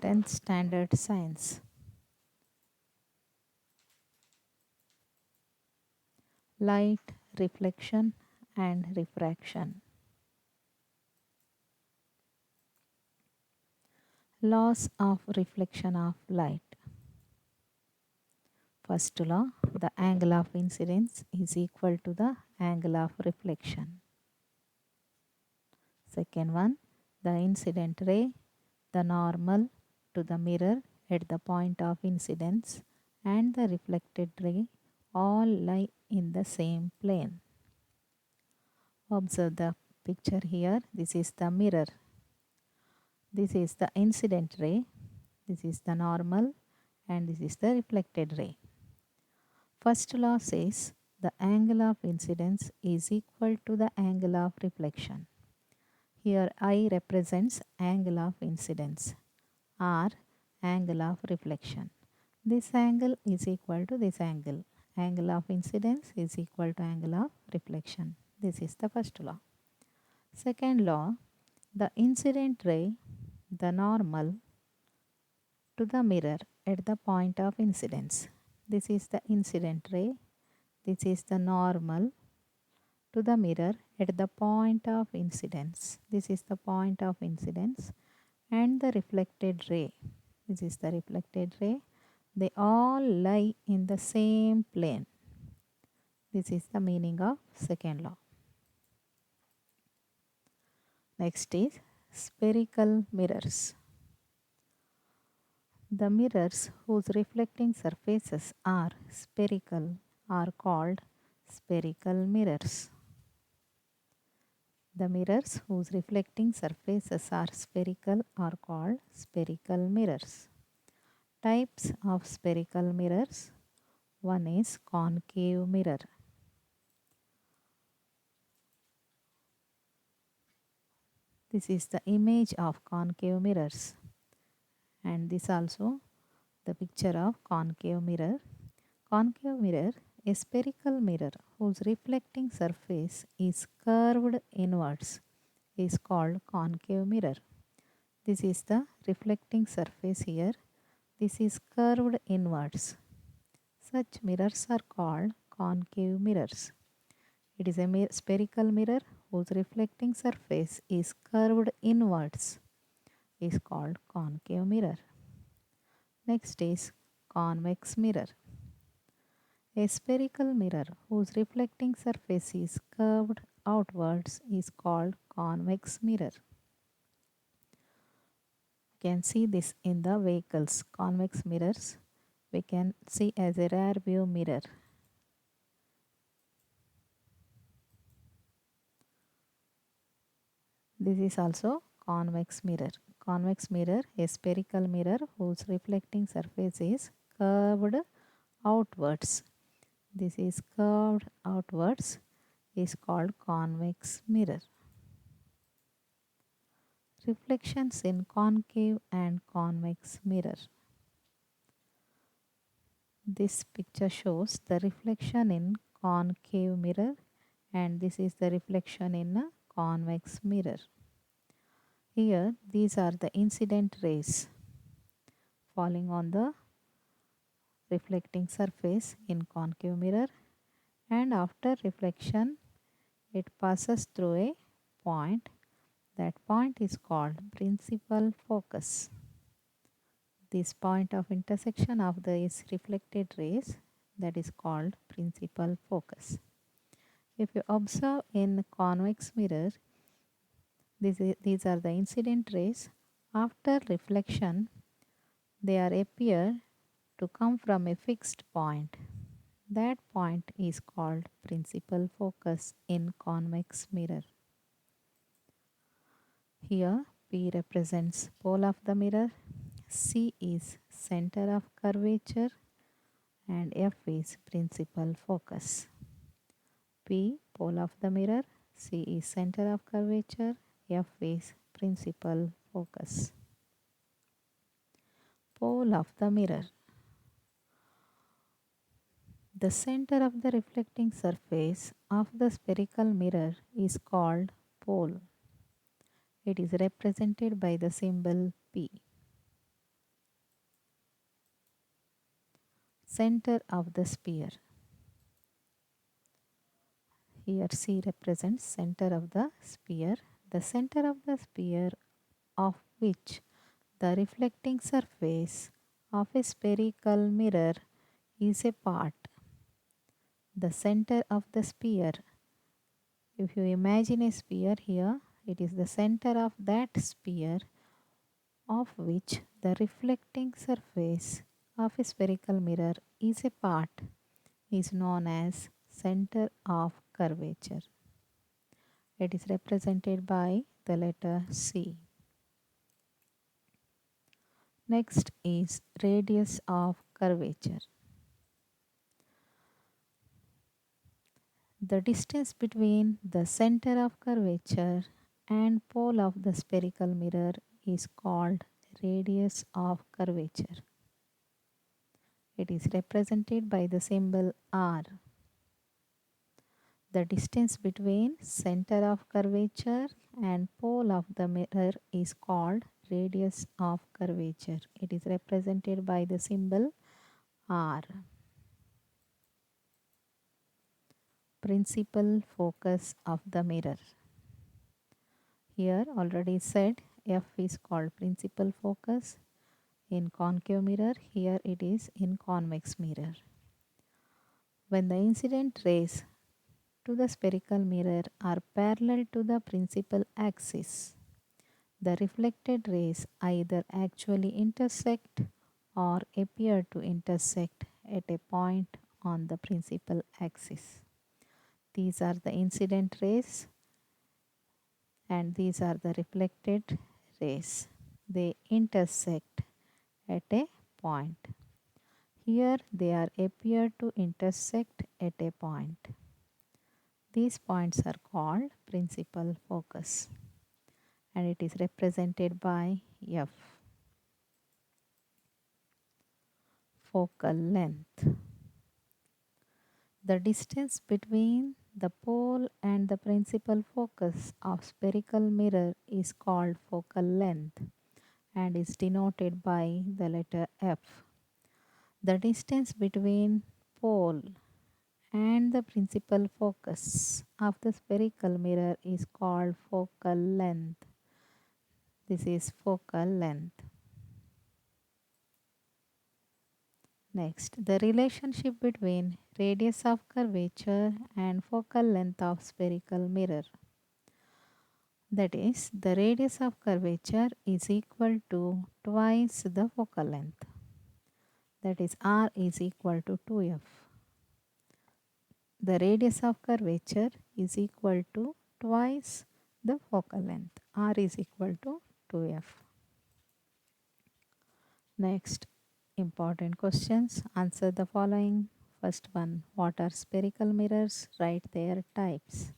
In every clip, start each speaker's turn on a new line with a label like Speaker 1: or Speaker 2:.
Speaker 1: 10th Standard Science. Light, reflection and refraction. Laws of reflection of light. First law, the angle of incidence is equal to the angle of reflection. Second one, the incident ray, the normal to the mirror at the point of incidence, and the reflected ray all lie in the same plane. Observe the picture here. This is the mirror. This is the incident ray. This is the normal and this is the reflected ray. First law says the angle of incidence is equal to the angle of reflection. Here I represents angle of incidence, R angle of reflection. This angle is equal to this angle. Angle of incidence is equal to angle of reflection. This is the first law. Second law, the incident ray, the normal to the mirror at the point of incidence. This is the incident ray. This is the normal to the mirror at the point of incidence. This is the point of incidence and the reflected ray. This is the reflected ray. They all lie in the same plane. This is the meaning of second law. Next is spherical mirrors. The mirrors whose reflecting surfaces are spherical are called spherical mirrors. The mirrors whose reflecting surfaces are spherical are called spherical mirrors. Types of spherical mirrors. One is concave mirror. This is the image of concave mirrors, and this also the picture of concave mirror. Concave mirror, a spherical mirror whose reflecting surface is curved inwards, is called concave mirror. This is the reflecting surface here. This is curved inwards. Such mirrors are called concave mirrors. It is a spherical mirror whose reflecting surface is curved inwards, is called concave mirror. Next is convex mirror. A spherical mirror whose reflecting surface is curved outwards is called convex mirror. You can see this in the vehicles. Convex mirrors we can see as a rear view mirror. This is also convex mirror. Convex mirror, a spherical mirror whose reflecting surface is curved outwards. This is curved outwards, is called convex mirror. Reflections in concave and convex mirror. This picture shows the reflection in concave mirror and this is the reflection in a convex mirror. Here these are the incident rays falling on the reflecting surface in concave mirror, and after reflection it passes through a point. That point is called principal focus. This point of intersection of these reflected rays, that is called principal focus. If you observe in convex mirror, these are the incident rays. After reflection, they appear to come from a fixed point. That point is called principal focus in convex mirror. Here P represents pole of the mirror, C is center of curvature and F is principal focus. P pole of the mirror, C is center of curvature, F is principal focus. Pole of the mirror. The center of the reflecting surface of the spherical mirror is called pole. It is represented by the symbol P. center of the sphere. Here C represents center of the sphere. The center of the sphere of which the reflecting surface of a spherical mirror is a part. The center of the sphere. If you imagine a sphere here, it is the center of that sphere of which the reflecting surface of a spherical mirror is a part is known as center of curvature. It is represented by the letter C. Next is radius of curvature. The distance between the center of curvature and pole of the spherical mirror is called radius of curvature. It is represented by the symbol R. The distance between center of curvature and pole of the mirror is called radius of curvature. It is represented by the symbol R. Principal focus of the mirror. Here already said F is called principal focus. In concave mirror, here it is in convex mirror. When the incident rays to the spherical mirror are parallel to the principal axis, the reflected rays either actually intersect or appear to intersect at a point on the principal axis. These are the incident rays and these are the reflected rays. They intersect at a point. Here they are appear to intersect at a point. These points are called principal focus and it is represented by F. Focal length. The distance between the pole and the principal focus of spherical mirror is called focal length and is denoted by the letter F. The distance between pole and the principal focus of the spherical mirror is called focal length. This is focal length. Next, the relationship between radius of curvature and focal length of spherical mirror. That is, the radius of curvature is equal to twice the focal length. That is, R is equal to 2F. The radius of curvature is equal to twice the focal length. R is equal to 2F. Next, important questions. Answer the following. First one, what are spherical mirrors? Write their types.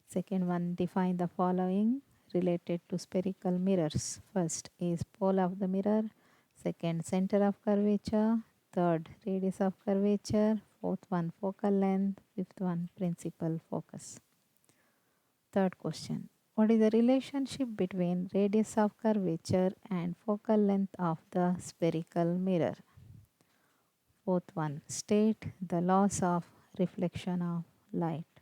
Speaker 1: Second one, define the following related to spherical mirrors. First is pole of the mirror. Second, center of curvature. Third, radius of curvature. Fourth one, focal length. Fifth one, principal focus. Third question, what is the relationship between radius of curvature and focal length of the spherical mirror? Fourth one, state the laws of reflection of light.